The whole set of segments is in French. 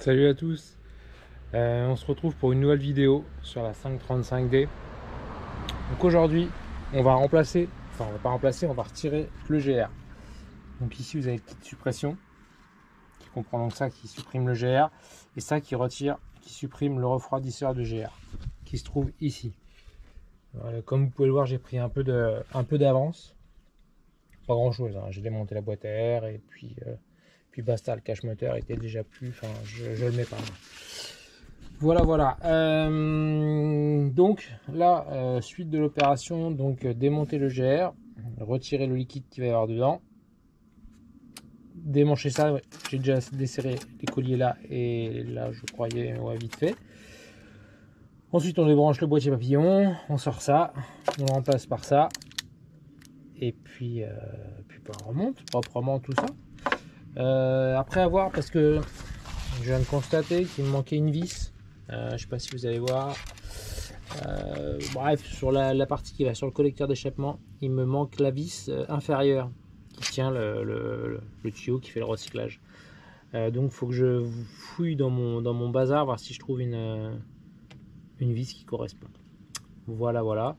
Salut à tous, on se retrouve pour une nouvelle vidéo sur la 535D. Donc aujourd'hui on va remplacer, enfin on va pas remplacer, on va retirer le GR. Donc ici vous avez le kit de suppression qui comprend donc ça qui supprime le GR et ça qui retire, qui supprime le refroidisseur de GR qui se trouve ici. Comme vous pouvez le voir, j'ai pris un peu d'avance, pas grand chose, hein. J'ai démonté la boîte à air et puis basta, le cache moteur était déjà plus, enfin je le mets pas. Voilà. Donc là, suite de l'opération, donc démonter le GR, retirer le liquide qu'il va y avoir dedans, démancher ça. Ouais, j'ai déjà desserré les colliers là et là je croyais vite fait. Ensuite on débranche le boîtier papillon, on sort ça, on le remplace par ça et puis on remonte proprement tout ça. Après avoir, parce que je viens de constater qu'il me manquait une vis. Je sais pas si vous allez voir. Bref, sur la partie qui va sur le collecteur d'échappement, il me manque la vis inférieure qui tient le tuyau qui fait le recyclage. Donc il faut que je fouille dans mon bazar, voir si je trouve une vis qui correspond. Voilà.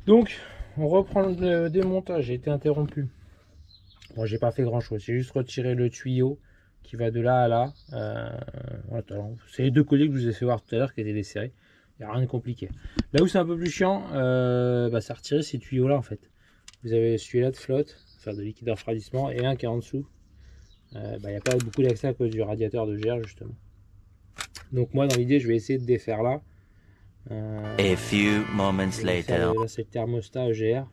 Donc on reprend le démontage. J'ai été interrompu. Bon, j'ai pas fait grand chose, j'ai juste retiré le tuyau qui va de là à là. C'est les deux colliers que je vous ai fait voir tout à l'heure qui étaient desserrés. Il n'y a rien de compliqué. Là où c'est un peu plus chiant, c'est retirer ces tuyaux là en fait. Vous avez celui-là de flotte, enfin de liquide de refroidissement, et un qui est en dessous. Il n'y a pas beaucoup d'accès à cause du radiateur de GR justement. Donc moi dans l'idée je vais essayer de défaire là. A few moments later. Là c'est le thermostat GR.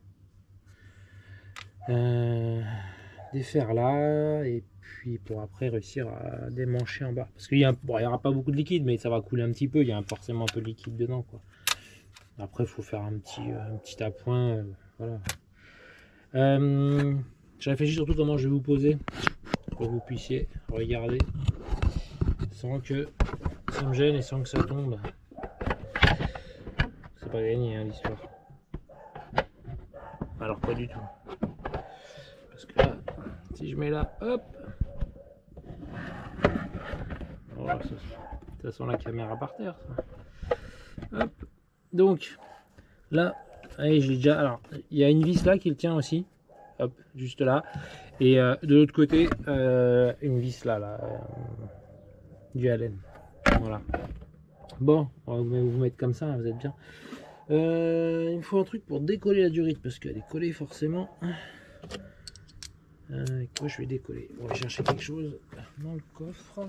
Défaire là et puis pour après réussir à démancher en bas parce qu'il y aura pas beaucoup de liquide mais ça va couler un petit peu, il y a forcément un peu de liquide dedans quoi. Après il faut faire un petit appoint, voilà. Je réfléchis surtout comment je vais vous poser pour que vous puissiez regarder sans que ça me gêne et sans que ça tombe. C'est pas gagné hein, l'histoire, alors pas du tout, parce que là si je mets là, hop, voilà, ça sent la caméra par terre ça. Hop, donc là, allez, j'ai déjà, alors il y a une vis là qui le tient aussi, hop, juste là, et de l'autre côté une vis là, du Allen, voilà. Bon, on va vous mettre comme ça, hein, vous êtes bien. Il me faut un truc pour décoller la durite parce qu'elle est collée forcément. Avec quoi je vais décoller? On va chercher quelque chose dans le coffre.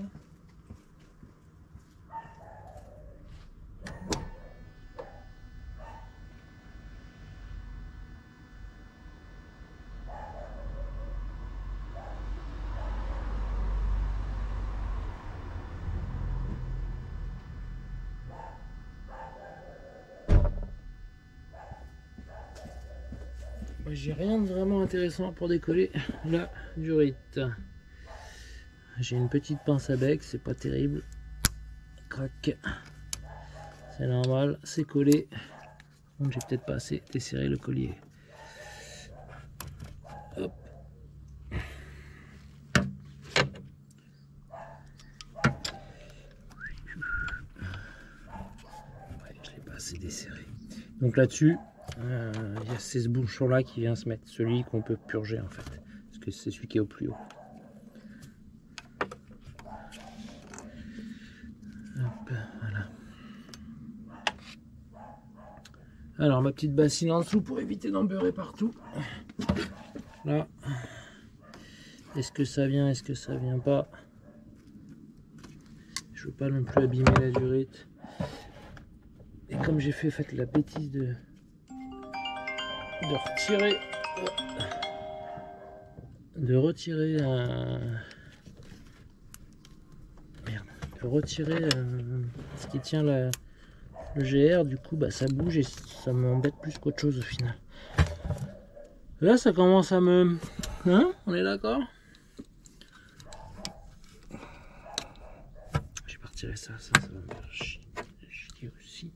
J'ai rien de vraiment intéressant pour décoller la durite. J'ai une petite pince à bec, c'est pas terrible. Crac, c'est normal, c'est collé. Donc j'ai peut-être pas assez desserré le collier. Hop. Ouais, je l'ai pas assez desserré. Donc là-dessus, il y a ce bouchon là qui vient se mettre, celui qu'on peut purger en fait, parce que c'est celui qui est au plus haut. Hop, voilà. Alors ma petite bassine en dessous pour éviter d'en beurrer partout. Là, est-ce que ça vient, est-ce que ça vient pas? Je veux pas non plus abîmer la durite. Et comme j'ai fait la bêtise de retirer ce qui tient le GR, du coup ça bouge et ça m'embête plus qu'autre chose au final. Là ça commence à me... Hein, on est d'accord? Je vais pas retirer ça va me faire chier aussi.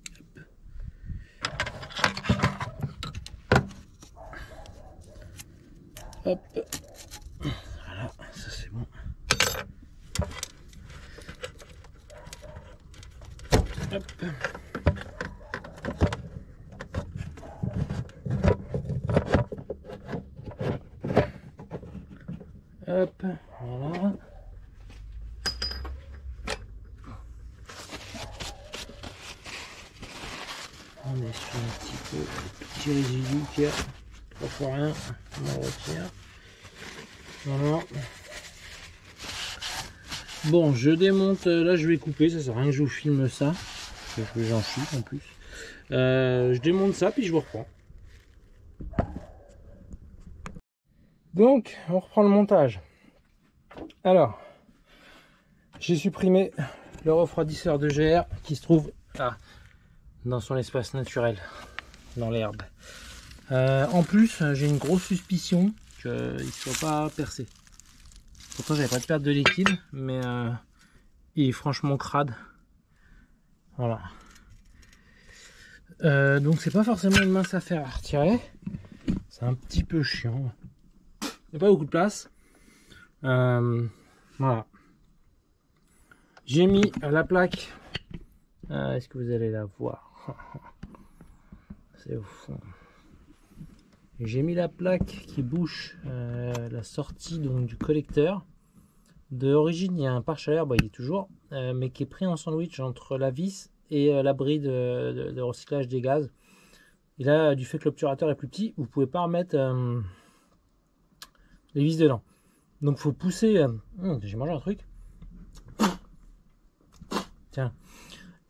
Hop. Voilà, ça c'est bon. Hop. Hop, voilà. On est sur un petit résidu qui a 3 fois rien, on en retire. Voilà. Bon, je démonte, là je vais couper, ça sert à rien que je vous filme ça, parce que j'en chie en plus. Je démonte ça, puis je vous reprends. Donc, on reprend le montage. Alors, j'ai supprimé le refroidisseur de GR qui se trouve là, dans son espace naturel, dans l'herbe. En plus, j'ai une grosse suspicion qu'il ne soit pas percé. Pourtant, j'avais pas de perte de liquide, mais il est franchement crade. Voilà. Donc, c'est pas forcément une mince affaire à retirer. C'est un petit peu chiant. Il n'y a pas beaucoup de place. Voilà. J'ai mis la plaque. Est-ce que vous allez la voir? C'est au fond. J'ai mis la plaque qui bouche la sortie donc, du collecteur. D'origine, il y a un pare-chaleur, il est toujours, mais qui est pris en sandwich entre la vis et l'abri de recyclage des gaz. Et là, du fait que l'obturateur est plus petit, vous ne pouvez pas remettre les vis dedans. Donc, il faut pousser. J'ai mangé un truc. Tiens.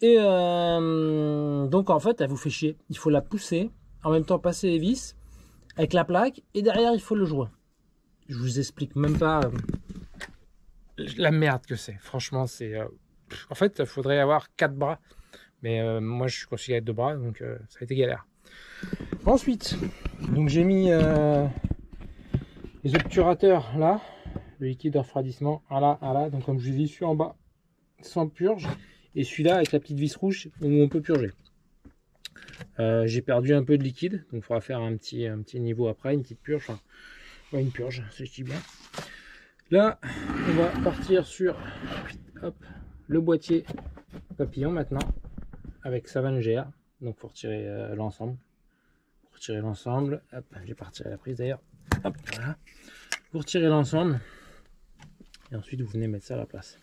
Et donc, en fait, elle vous fait chier. Il faut la pousser, en même temps passer les vis avec la plaque, et derrière, il faut le joint. Je vous explique même pas la merde que c'est. Franchement, c'est... en fait, il faudrait avoir 4 bras. Mais moi, je suis considéré avec 2 bras, donc ça a été galère. Ensuite, donc j'ai mis les obturateurs là, le liquide de refroidissement là. Donc comme je vous dis, celui en bas sans purge, et celui-là avec la petite vis rouge où on peut purger. J'ai perdu un peu de liquide, donc il faudra faire un petit niveau après, une petite purge, enfin ouais, une purge, si je dis bien. Là, on va partir sur le boîtier papillon maintenant, avec Savane GR. Donc faut retirer l'ensemble. Pour retirer l'ensemble, hop, j'ai pas retiré la prise d'ailleurs. Hop, voilà. Vous retirez l'ensemble et ensuite vous venez mettre ça à la place.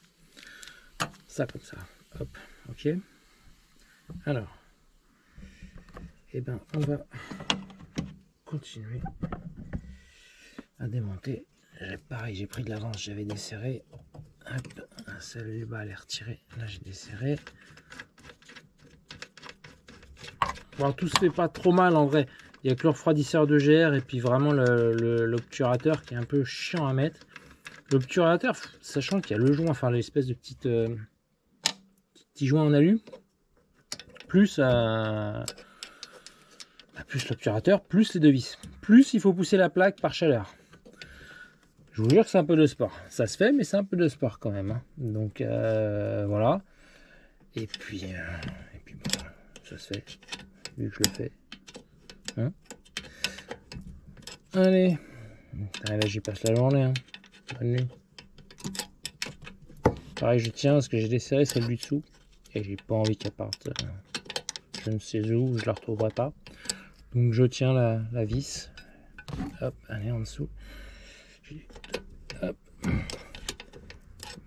Ça comme ça. Hop, ok. Alors, et ben on va continuer à démonter. Pareil, j'ai pris de l'avance, j'avais desserré. Hop, celui-là allait retirer. Là j'ai desserré. Bon, tout se fait pas trop mal en vrai. Il n'y a que le refroidisseur de GR et puis vraiment l'obturateur qui est un peu chiant à mettre. L'obturateur, sachant qu'il y a le joint, enfin l'espèce de petit joint en alu, plus l'obturateur, plus les deux vis. Plus il faut pousser la plaque par chaleur. Je vous jure que c'est un peu de sport. Ça se fait, mais c'est un peu de sport quand même. Hein. Donc voilà. Et puis bon, ça se fait. Vu que je le fais. Hein, allez. Là j'y passe la journée. Hein. Bonne nuit. Pareil, je tiens parce que j'ai desserré celle du dessous. Et j'ai pas envie qu'elle parte. Je ne sais où, je la retrouverai pas. Donc je tiens la vis. Hop, allez en dessous. Hop.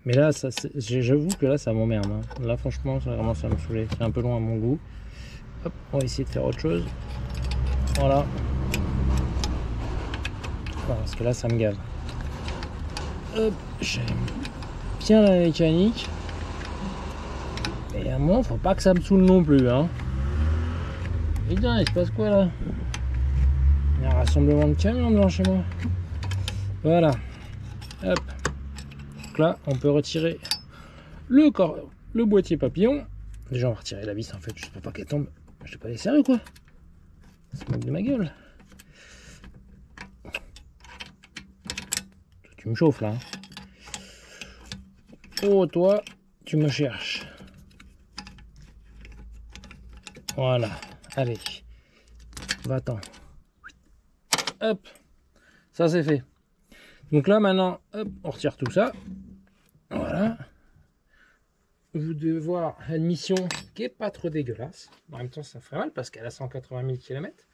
Mais là, j'avoue que là, ça m'emmerde. Hein. Là, franchement, ça commence à me saouler. C'est un peu loin à mon goût. Hop, on va essayer de faire autre chose. Voilà. Voilà, parce que là, ça me gave. Hop, j'aime bien la mécanique. Et à un moment, faut pas que ça me saoule non plus. Hein. Putain, il se passe quoi là? Il y a un rassemblement de camions devant chez moi. Voilà. Hop. Donc là, on peut retirer le boîtier papillon. Déjà, on va retirer la vis en fait, juste pour pas qu'elle tombe. Je t'ai pas laissé sérieux quoi. Ça se moque de ma gueule. Tu me chauffes là. Hein. Oh, toi, tu me cherches. Voilà. Allez. Va-t'en. Hop. Ça, c'est fait. Donc là, maintenant, hop, on retire tout ça. Voilà. vous devez voir l'admission qui est pas trop dégueulasse. En même temps, ça ferait mal parce qu'elle a 180 000 km.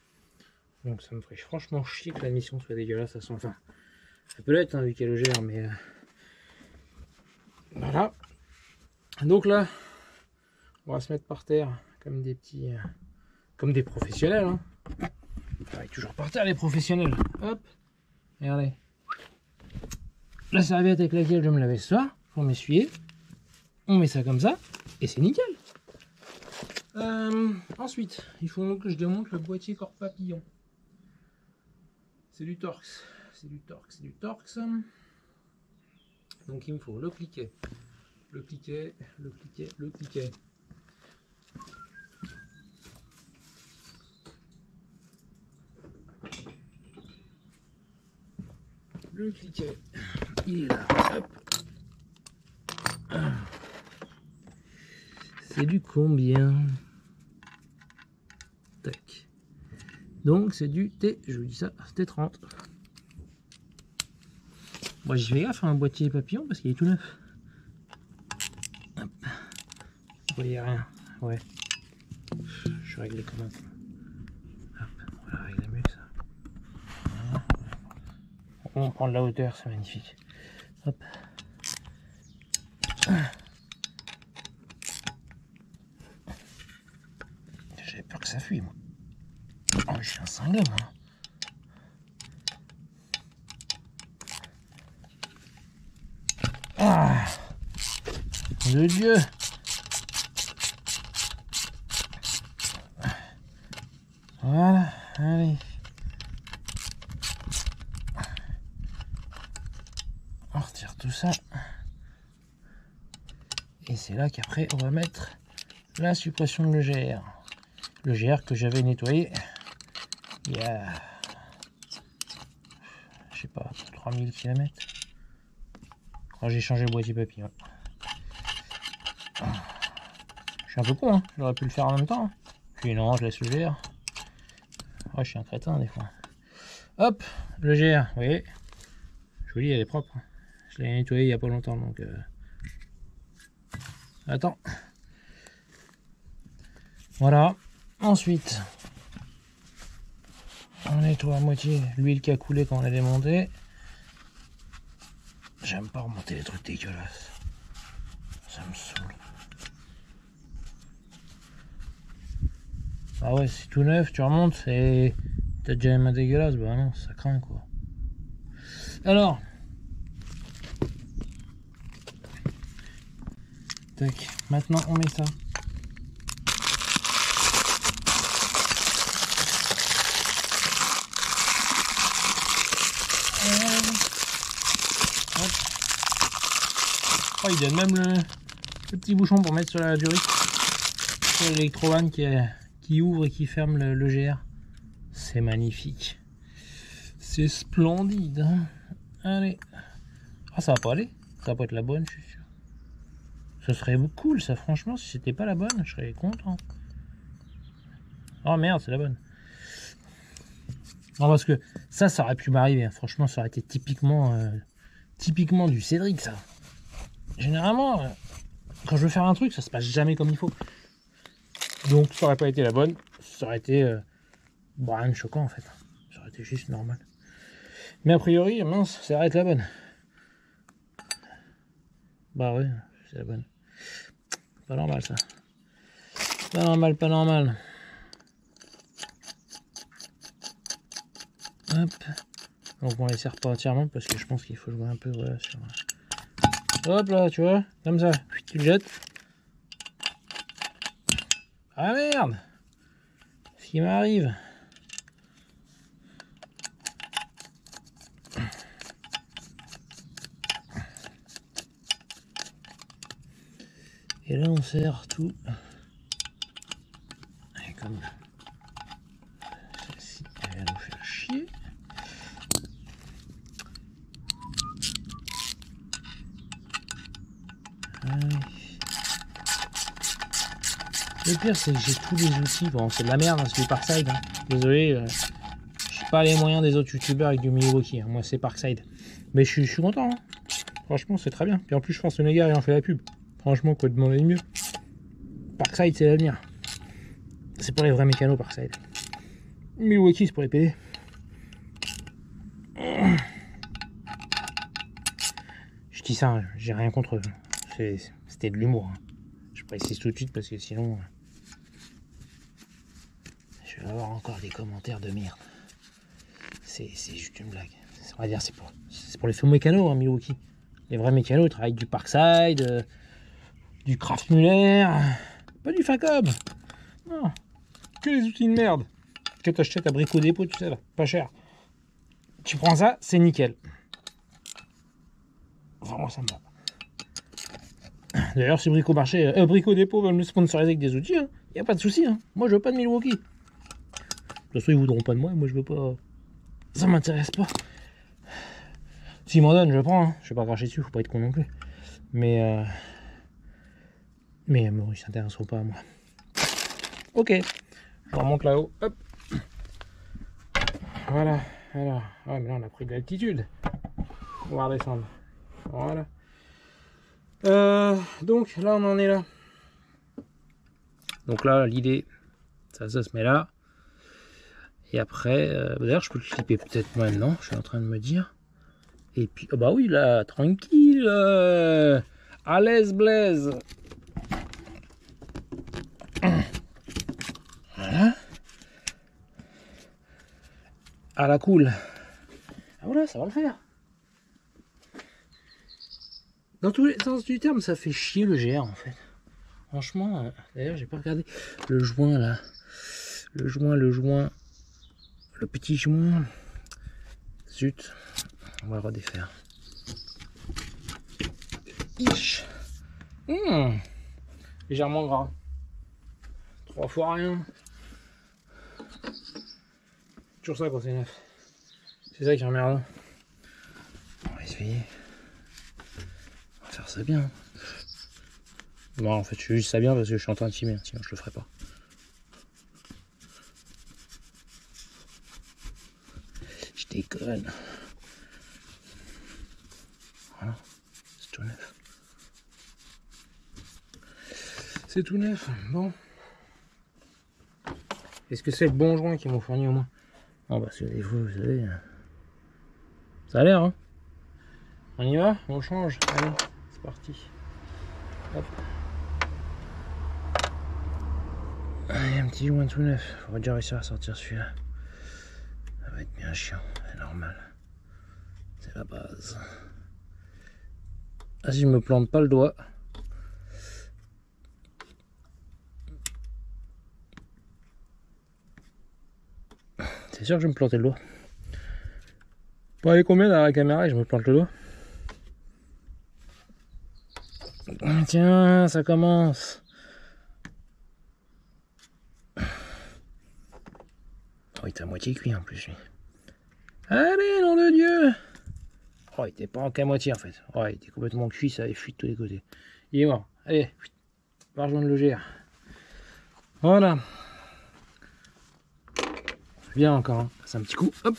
Donc ça me ferait franchement chier que l'admission soit dégueulasse à son fin. Ça peut l'être, hein, vu qu'elle est légère, mais voilà. Donc là, on va se mettre par terre comme des petits, comme des professionnels. Hein. Travaille toujours par terre les professionnels. Hop, regardez. La serviette avec laquelle je me lavais ce soir pour m'essuyer. On met ça comme ça et c'est nickel. Ensuite, il faut donc que je démonte le boîtier corps papillon. C'est du Torx, c'est du Torx, c'est du Torx. Donc il me faut le cliquet, le cliquet, le cliquet, le cliquet. Le cliquet, il est là. Hop. C'est du combien? Tac. Donc c'est du T, je vous dis ça, T30. Moi j'y fais gaffe à un boîtier papillon parce qu'il est tout neuf. Hop. Vous voyez rien. Ouais. Je vais régler comment. Hop, on va régler mieux que ça. Voilà. On prend de la hauteur, c'est magnifique. Hop. J'avais peur que ça fuit moi. Oh, je suis un cinglé moi. Ah, de Dieu. Voilà, allez. On retire tout ça. Et c'est là qu'après on va mettre la suppression de l'EGR. L'EGR que j'avais nettoyé il y a, je sais pas, 3000 km. Quand j'ai changé le boîtier papillon. Je suis un peu con, hein. J'aurais pu le faire en même temps. Puis non, je laisse le GR. Oh, je suis un crétin des fois. Hop, le GR, vous voyez. Je vous dis, elle est propre. Je l'ai nettoyé il n'y a pas longtemps, donc... Attends. Voilà. Ensuite, on nettoie à moitié l'huile qui a coulé quand on l'a démonté. J'aime pas remonter les trucs dégueulasses. Ça me saoule. Ah ouais, c'est tout neuf, tu remontes et t'as déjà les mains dégueulasses. Bah non, ça craint quoi. Alors. Tac, maintenant on met ça. Oh, il donne même le petit bouchon pour mettre sur la durite. Sur l'électrovan qui ouvre et qui ferme le GR. C'est magnifique. C'est splendide. Hein. Allez. Ah, ça va pas aller. Ça va pas être la bonne, je suis sûr. Ce serait cool, ça, franchement. Si c'était pas la bonne, je serais content. Oh merde, c'est la bonne. Non, parce que ça aurait pu m'arriver. Franchement, ça aurait été typiquement du Cédric, ça. Généralement, quand je veux faire un truc, ça se passe jamais comme il faut. Donc ça aurait pas été la bonne, ça aurait été rien de choquant en fait. Ça aurait été juste normal. Mais a priori, mince, ça aurait été la bonne. Bah ouais, c'est la bonne. Pas normal ça. Pas normal, pas normal. Hop. Donc on les serre pas entièrement parce que je pense qu'il faut jouer un peu voilà, sur... Hop là, tu vois, comme ça, tu le jettes. Ah merde! Ce qui m'arrive. Et là on serre tout. Et comme celle-ci, elle va nous faire chier. Allez. Le pire c'est que j'ai tous les outils, bon c'est de la merde, hein, c'est du Parkside, hein. Désolé, j'ai pas les moyens des autres youtubeurs avec du Milwaukee, hein. Moi c'est Parkside. Mais je suis content, hein. Franchement c'est très bien. Puis en plus je pense que les gars ils ont fait la pub. Franchement, quoi demander de mieux? Parkside, c'est l'avenir. C'est pour les vrais mécanos, Parkside. Milwaukee, c'est pour les PD. Je dis ça, hein, j'ai rien contre eux. C'était de l'humour. Hein. Je précise tout de suite parce que sinon... je vais avoir encore des commentaires de merde. C'est juste une blague. On va dire c'est pour les faux mécanos, hein, Milwaukee. Les vrais mécanos, ils travaillent du Parkside, du Kraftmuller, pas du Facom. Non, que les outils de merde que tu achètes à Brico Dépôt, tu sais là, pas cher. Tu prends ça, c'est nickel. Enfin, moi ça me va. D'ailleurs, si Brico Dépôt veulent me sponsoriser avec des outils, il n'y a pas de souci. Hein. Moi, je veux pas de Milwaukee. De toute façon, ils voudront pas de moi, moi je veux pas. Ça m'intéresse pas. S'ils m'en donnent, je prends. Hein. Je vais pas cracher dessus, faut pas être con non plus. Mais ils s'intéresseront pas à moi. Ok. Je remonte là-haut. Hop. Voilà. Alors, ouais, mais là on a pris de l'altitude. On va redescendre. Voilà. Donc là on en est là. Donc là l'idée, ça se met là. Et après, d'ailleurs je peux le clipper peut-être maintenant, je suis en train de me dire. Et puis, oh bah oui là, tranquille, à l'aise Blaise. Voilà. À la cool. Ah voilà, ça va le faire. Dans tous les sens du terme, ça fait chier le GR en fait. Franchement, d'ailleurs j'ai pas regardé le joint là. Le petit joint. Zut, on va le redéfaire. Légèrement gras. 3 fois rien. Toujours ça quand c'est neuf. C'est ça qui est emmerdant. On va essayer. On va faire ça bien. Non, en fait, je fais juste ça bien parce que je suis en train de filmer, sinon je le ferai pas. Je déconne. Voilà, c'est tout neuf. C'est tout neuf. Bon. Est-ce que c'est le bon joint qu'ils m'ont fourni au moins? Non, bah c'est des fois, vous savez. Ça a l'air, hein. On y va? On change? Allez, c'est parti. Hop. Allez, un petit joint tout neuf. Faudrait déjà réussir à sortir celui-là. Ça va être bien chiant, c'est normal. C'est la base. Ah, si je me plante pas le doigt. C'est sûr que je vais me planter le doigt. Vous voyez combien dans la caméra et je me plante le doigt? Tiens, ça commence. Oh, il était à moitié cuit en plus, lui. Allez, nom de Dieu! Oh, il était pas qu'à moitié en fait. Oh, il était complètement cuit, ça avait fui de tous les côtés. Il est mort. Allez, va rejoindre le GR. Voilà. Bien encore, hein. C'est un petit coup. Hop.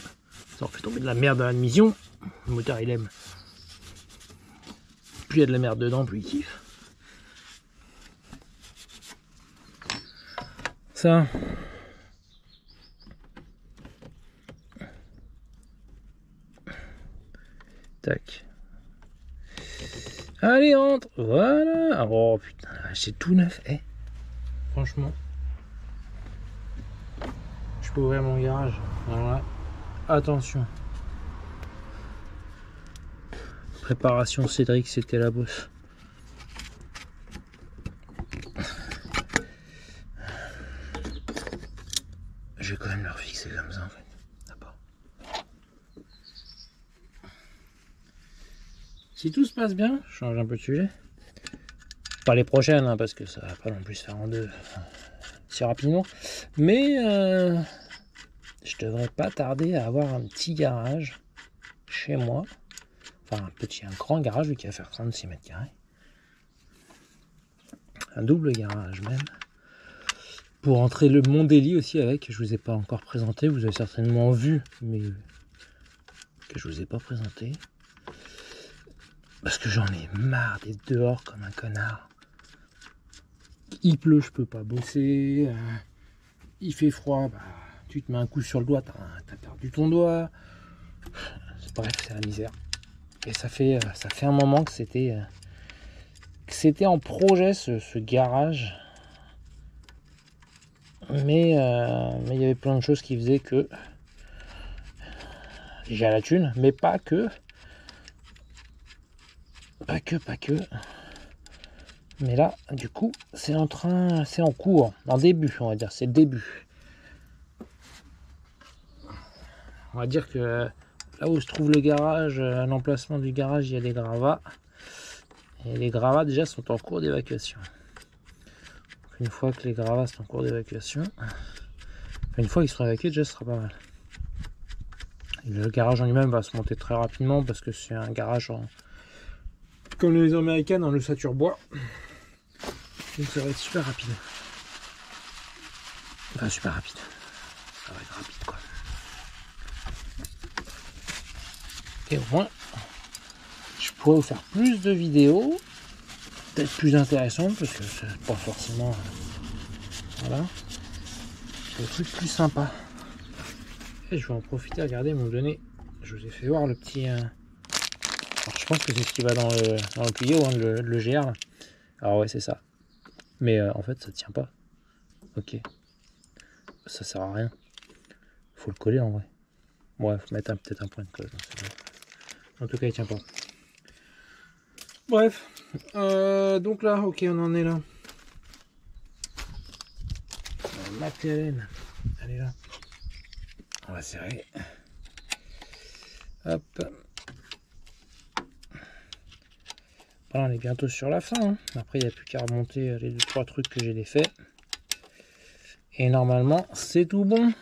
Ça en fait tomber de la merde dans l'admission. Le moteur, il aime. Plus il y a de la merde dedans, plus il kiffe. Ça. Tac. Allez, entre. Voilà. Oh putain, c'est tout neuf. Eh. Franchement. Je peux ouvrir mon garage. Alors là, attention. Préparation Cédric, c'était la bosse. Je vais quand même leur fixer comme ça en fait. D'abord. Si tout se passe bien, je change un peu de sujet. Pas les prochaines, hein, parce que ça va pas non plus se faire en deux si rapidement. Mais je devrais pas tarder à avoir un petit garage chez moi. Enfin un grand garage qui va faire 36 mètres carrés. Un double garage même. Pour entrer mon délit aussi avec, je vous ai pas encore présenté, vous avez certainement vu, mais que je vous ai pas présenté. Parce que j'en ai marre d'être dehors comme un connard. il pleut, je peux pas bosser, il fait froid, bah, tu te mets un coup sur le doigt, t'as perdu ton doigt. Bref, c'est la misère. Et ça fait un moment que c'était en projet ce garage. Mais il y avait plein de choses qui faisaient que j'ai la thune, mais pas que. Mais là, du coup, c'est en cours, en début, on va dire, c'est le début. On va dire que là où se trouve le garage, l'emplacement du garage, il y a des gravats. Et les gravats déjà sont en cours d'évacuation. Une fois que les gravats sont en cours d'évacuation, une fois qu'ils seront évacués, déjà ce sera pas mal. Et le garage en lui-même va se monter très rapidement parce que c'est un garage comme les américaines en ossature bois. Donc ça va être super rapide. Enfin super rapide. Ça va être rapide quoi. Et au moins, je pourrais vous faire plus de vidéos, peut-être plus intéressantes parce que c'est pas forcément. Voilà. Des trucs plus sympas. Et je vais en profiter, regardez, m'ont donné. Je vous ai fait voir le petit. Alors je pense que c'est ce qui va dans le tuyau, hein, le GR. Là. Alors ouais, c'est ça. Mais en fait, ça tient pas. Ok. Ça sert à rien. Faut le coller en vrai. Ouais, faut mettre peut-être un point de colle. En tout cas, il tient pas. Bref. Donc là, ok, on en est là. Ma TLN. Elle est là. On va serrer. Hop. Voilà, on est bientôt sur la fin. Hein. Après, il n'y a plus qu'à remonter les 2-3 trucs que j'ai fait. Et normalement, c'est tout bon.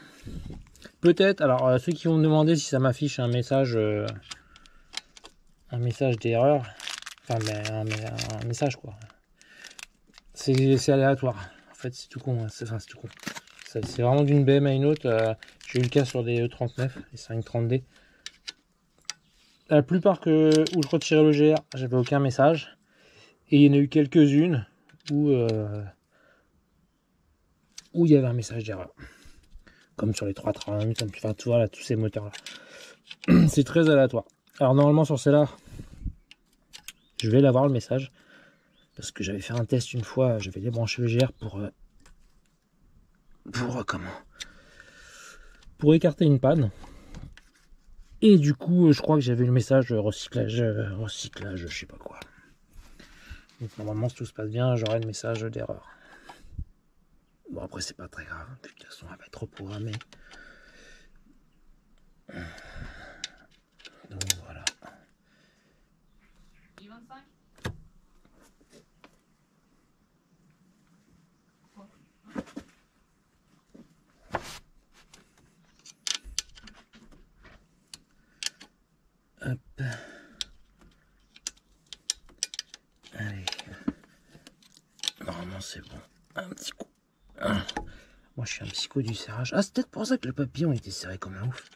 Peut-être, alors ceux qui vont me demander si ça m'affiche un message d'erreur. Enfin, un message quoi. C'est aléatoire. En fait, c'est tout con. Hein. C'est tout con. C'est vraiment d'une BM à une autre. J'ai eu le cas sur des E39, les 530D. La plupart où je retirais le GR, j'avais aucun message. Et il y en a eu quelques-unes où il y avait un message d'erreur. Comme sur les 330, enfin tout, voilà, tous ces moteurs-là. C'est très aléatoire. Alors normalement sur celle-là, je vais l'avoir le message. Parce que j'avais fait un test une fois, j'avais débranché le GR pour écarter une panne. Et du coup, je crois que j'avais le message recyclage, je sais pas quoi. Donc normalement, si tout se passe bien, j'aurai le message d'erreur. Bon, après, c'est pas très grave. De toute façon, elle va être reprogrammée. Donc voilà. Hop. Allez. Normalement c'est bon. Un petit coup. Moi je suis un psycho du serrage. Ah c'est peut-être pour ça que le papillon était serré comme un ouf.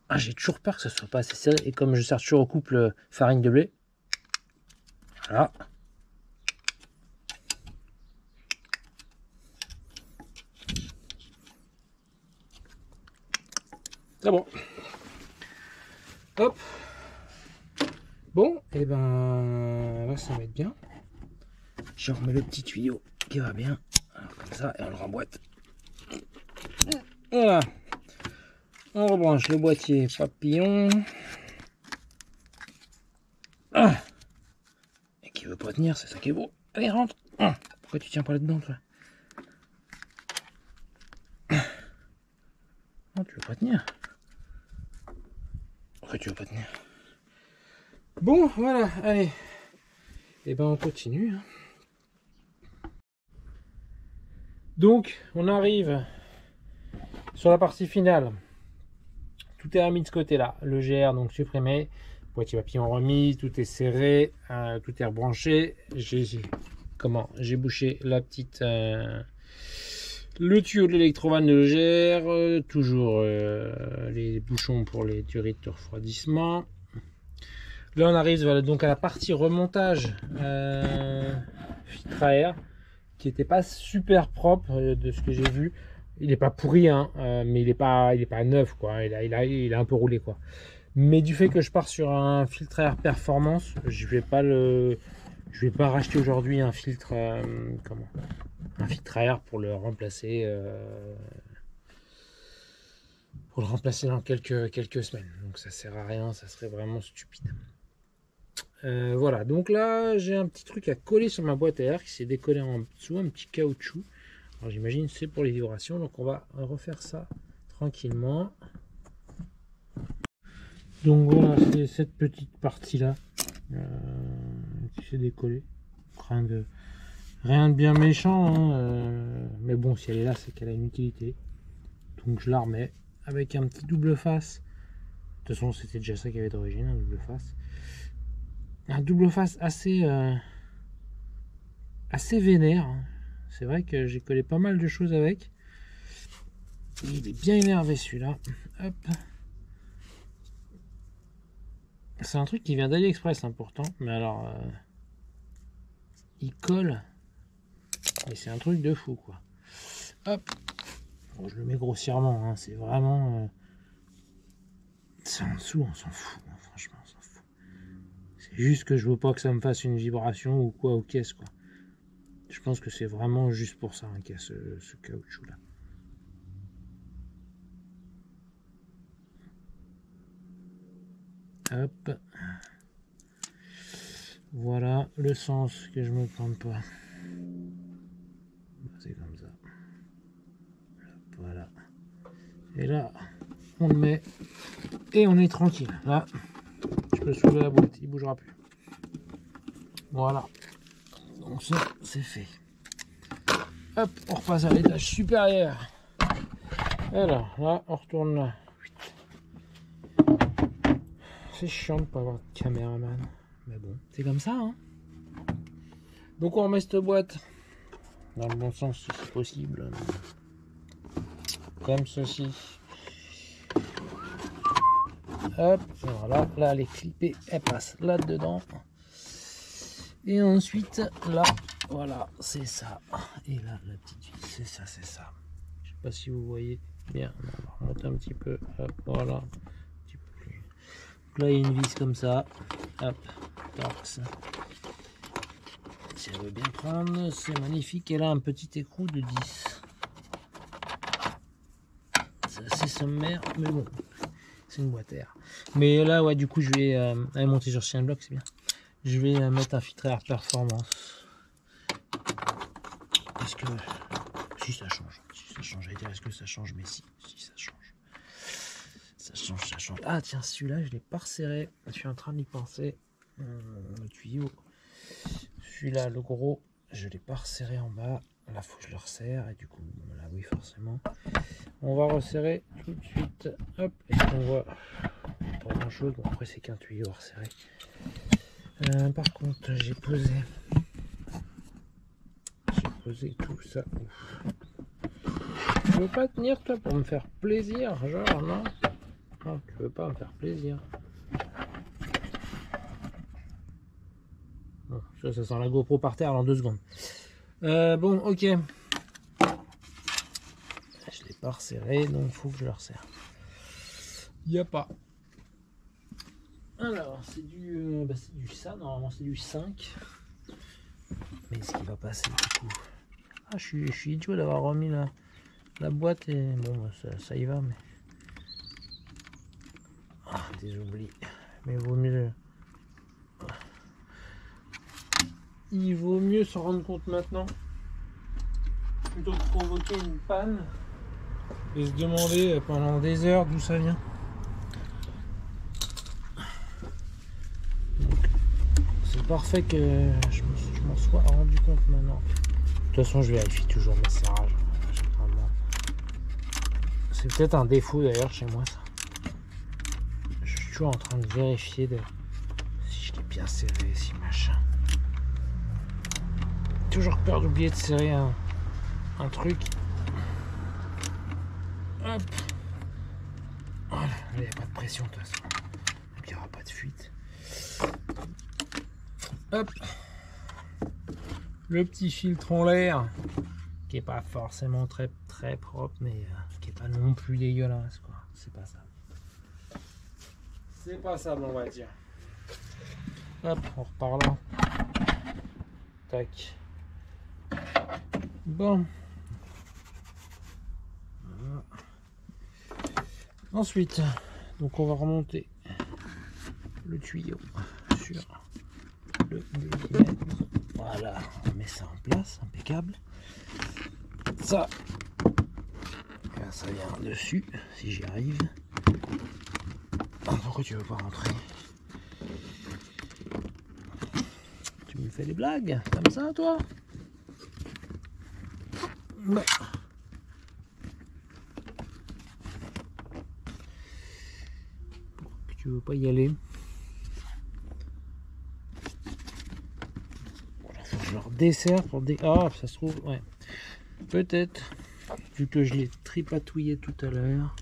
Ah j'ai toujours peur que ce soit pas assez serré. Et comme je sers toujours au couple farine de blé. Voilà. C'est bon. Hop. Bon, et ben là ça va être bien. Je remets le petit tuyau qui va bien. Alors, comme ça, et on le remboîte. Voilà. On rebranche le boîtier papillon. Ah. Et qui veut pas tenir, c'est ça qui est beau. Allez, rentre. Ah. Pourquoi tu tiens pas là-dedans, toi? Non, tu veux pas tenir. Pourquoi tu veux pas tenir? Bon, voilà, allez. Et ben on continue. Donc, on arrive sur la partie finale. Tout est remis de ce côté-là. Le GR donc supprimé, boîtier papillon remis, tout est serré, tout est rebranché. J'ai bouché la petite, le tuyau de l'électrovanne de l'EGR, toujours les bouchons pour les durites de refroidissement. Là on arrive donc à la partie remontage filtre à air qui était pas super propre de ce que j'ai vu. Il est pas pourri, hein, mais il est pas neuf, quoi. Il a un peu roulé, quoi. Mais du fait que je pars sur un filtre à air performance, je vais pas racheter aujourd'hui un filtre un filtre à air pour le remplacer dans quelques semaines. Donc ça sert à rien, ça serait vraiment stupide. Voilà, donc là j'ai un petit truc à coller sur ma boîte à air qui s'est décollé en dessous, un petit caoutchouc. Alors j'imagine c'est pour les vibrations, donc on va refaire ça tranquillement. Donc voilà, c'est cette petite partie là qui s'est décollée. Rien de bien méchant, hein, mais bon, si elle est là, c'est qu'elle a une utilité. Donc je la remets avec un petit double face. De toute façon, c'était déjà ça qu'il y avait d'origine, un double face. Un double face assez vénère. C'est vrai que j'ai collé pas mal de choses avec. Il est bien énervé celui-là. Hop. C'est un truc qui vient d'AliExpress, hein, pourtant. Mais alors, il colle. Et c'est un truc de fou, quoi. Hop. Bon, je le mets grossièrement. Hein, c'est vraiment... c'est en dessous, on s'en fout. Hein, franchement, on s'en fout. C'est juste que je veux pas que ça me fasse une vibration ou quoi aux caisses, quoi. Je pense que c'est vraiment juste pour ça, hein, qu'il y a ce caoutchouc là. Hop. Voilà le sens que je me plante pas. C'est comme ça. Hop, voilà. Et là, on le met et on est tranquille. Là, je peux soulever la boîte, il bougera plus. Voilà. Donc ça, c'est fait. Hop, on repasse à l'étage supérieur. Alors, là, on retourne là. C'est chiant de pas avoir de caméraman. Mais bon, c'est comme ça, hein. Donc on remet cette boîte dans le bon sens si c'est possible. Comme ceci. Hop, voilà. Là, elle est clippée, elle passe là-dedans. Et ensuite, là, voilà, c'est ça. Et là, la petite vis, c'est ça, c'est ça. Je sais pas si vous voyez bien. On va remonter un petit peu. Hop, voilà. Un petit peu plus. Donc là, il y a une vis comme ça. Hop, torx. Si elle veut bien prendre, c'est magnifique. Et là, un petit écrou de 10. C'est assez sommaire, mais bon, c'est une boîte à air. Mais là, ouais, du coup, je vais aller monter sur Chien-Bloc, c'est bien. Je vais mettre un filtre à air performance. Est-ce que... Si ça change. Si ça change, j'allais dire est-ce que ça change, mais si ça change. Ça change. Ah tiens, celui-là, je l'ai pas resserré. Je suis en train d'y penser. Le tuyau. Celui-là, le gros, je l'ai pas resserré en bas. Là, faut que je le resserre. Et du coup, là, oui, forcément. On va resserrer tout de suite. Hop, est-ce qu'on voit pas grand chose. Bon, après, c'est qu'un tuyau à resserrer. Par contre, j'ai posé tout ça. Tu veux pas tenir toi pour me faire plaisir, genre non? Non, tu veux pas me faire plaisir. Bon, ça sent la GoPro par terre en 2 secondes. Bon, ok. Je l'ai pas resserré, donc faut que je le resserre. Y a pas. Alors, c'est du ça, normalement c'est du 5. Mais ce qui va passer du coup. Ah, je suis idiot d'avoir remis la boîte et bon, ça y va, mais. Ah, des oublis. Mais il vaut mieux s'en rendre compte maintenant plutôt que provoquer une panne et se demander pendant des heures d'où ça vient. Parfait que je m'en sois rendu compte maintenant. De toute façon, je vérifie toujours mes serrages. C'est peut-être un défaut d'ailleurs chez moi, ça. Je suis toujours en train de vérifier si je l'ai bien serré, si machin. Toujours peur d'oublier de serrer un truc. Hop. Voilà, il n'y a pas de pression de toute façon. Il n'y aura pas de fuite. Hop. le petit filtre en l'air qui est pas forcément très propre, mais qui est pas non plus dégueulasse, quoi. C'est pas ça. C'est pas ça, on va dire. Hop, on repart là. Tac. Bon. Voilà. Ensuite, donc on va remonter le tuyau sur le millimètre. Voilà, on met ça en place, impeccable. Ça, ça vient dessus, si j'y arrive. Pourquoi tu veux pas rentrer? Tu me fais des blagues comme ça, toi? Bah. Pourquoi tu veux pas y aller? Faut que je leur desserre pour des... Ah, ça se trouve, ouais. Peut-être, vu que je l'ai tripatouillé tout à l'heure.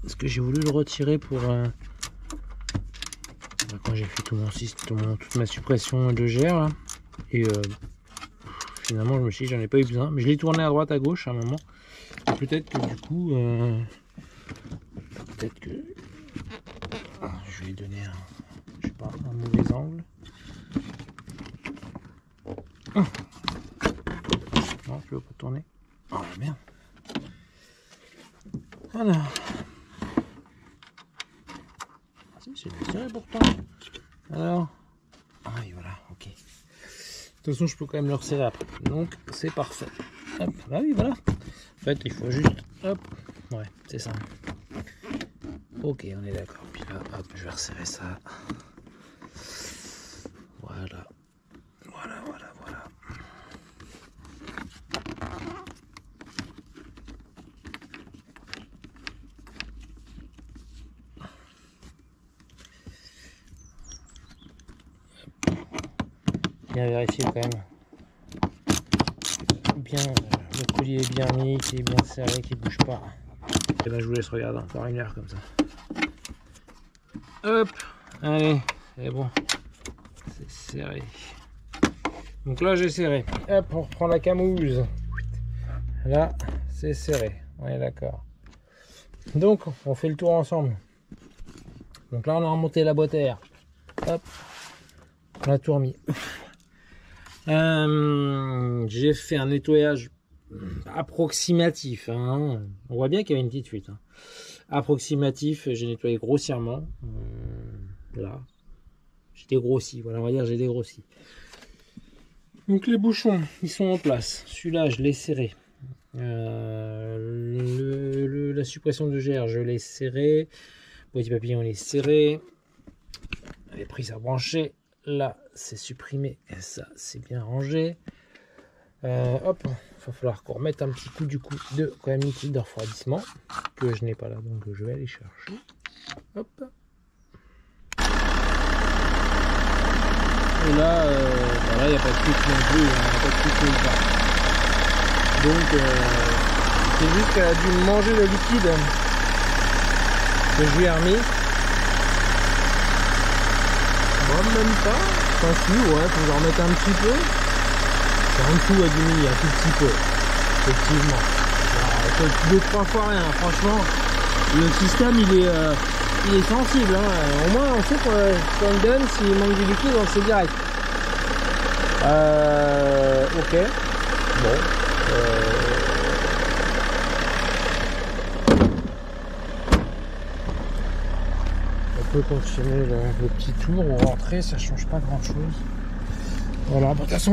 Est-ce que j'ai voulu le retirer pour quand j'ai fait tout mon système, toute ma suppression de GR là, et finalement je me suis dit j'en ai pas eu besoin, mais je l'ai tourné à droite à gauche à un moment, et peut-être que du coup peut-être que je vais lui donner je sais pas, un mauvais angle. Non, je veux pas tourner. Oh la merde. Voilà. Si, c'est bien serré pourtant. Alors. Ah oui, voilà, ok. De toute façon, je peux quand même le resserrer après. Donc, c'est parfait. Hop, bah oui, voilà. En fait, il faut juste. Hop. Ouais, c'est ça. Ok, on est d'accord. Puis là, hop, je vais resserrer ça. Voilà. Voilà, voilà, voilà. Bien vérifier quand même. Bien, le collier est bien mis, qu'il est bien serré, qu'il ne bouge pas. Et ben je vous laisse regarder encore une heure comme ça. Hop, allez, c'est bon. C'est serré. Donc là j'ai serré. Hop, on reprend la camouse. Là, c'est serré. On est d'accord. Donc, on fait le tour ensemble. Donc là, on a remonté la boîte à air. Hop, on a tout remis. J'ai fait un nettoyage approximatif. Hein. On voit bien qu'il y avait une petite fuite. Hein. Approximatif, j'ai nettoyé grossièrement. Là, j'ai dégrossi. Voilà, on va dire j'ai dégrossi. Donc les bouchons, ils sont en place. Celui-là, je l'ai serré. La suppression de GR, je l'ai serré. Boîtier papillon, on l'est serré. Les prises à brancher. Là, c'est supprimé. Et ça, c'est bien rangé. Hop, il va falloir qu'on remette un petit coup du coup de quand même liquide de refroidissement que je n'ai pas là, donc je vais aller chercher. Hop. Et là, il n'y a pas de truc non plus, il n'y a pas de truc nulle part. Donc, c'est juste qu'elle a dû manger le liquide que je lui ai remis. Bon, même pas. Enfin, si, ouais, faut que je remette un petit peu. C'est en dessous à diminuer un tout petit peu. Effectivement. Deux, trois fois rien, franchement. Le système, il est sensible. Hein. Au moins, on sait quand on donne, s'il manque du liquide, on le sait direct. Ok. Bon. On peut continuer le petit tour ou rentrer, ça change pas grand chose. Voilà, bon, de toute façon,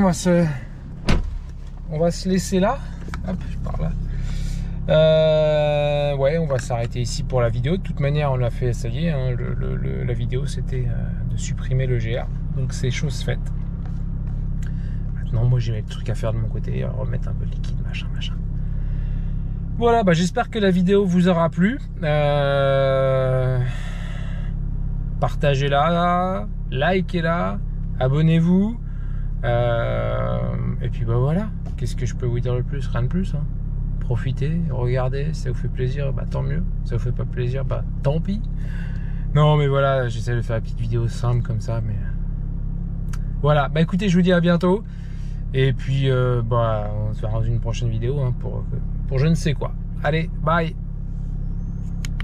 on va se laisser là. Hop, je pars là. Ouais, on va s'arrêter ici pour la vidéo. De toute manière, on l'a fait, ça y est, hein, la vidéo c'était de supprimer le GR. Donc c'est chose faite. Maintenant, moi j'ai mes trucs à faire de mon côté, remettre un peu de liquide, machin. Voilà, bah, j'espère que la vidéo vous aura plu. Partagez-la, likez-la, abonnez-vous. Et puis bah voilà, qu'est-ce que je peux vous dire de plus? Rien de plus. Hein. Profitez, regardez, si ça vous fait plaisir, bah tant mieux. Si ça vous fait pas plaisir, bah tant pis. Non mais voilà, j'essaie de faire une petite vidéo simple comme ça, mais Voilà, bah écoutez, je vous dis à bientôt. Et puis, on se verra dans une prochaine vidéo hein, pour je ne sais quoi. Allez, bye!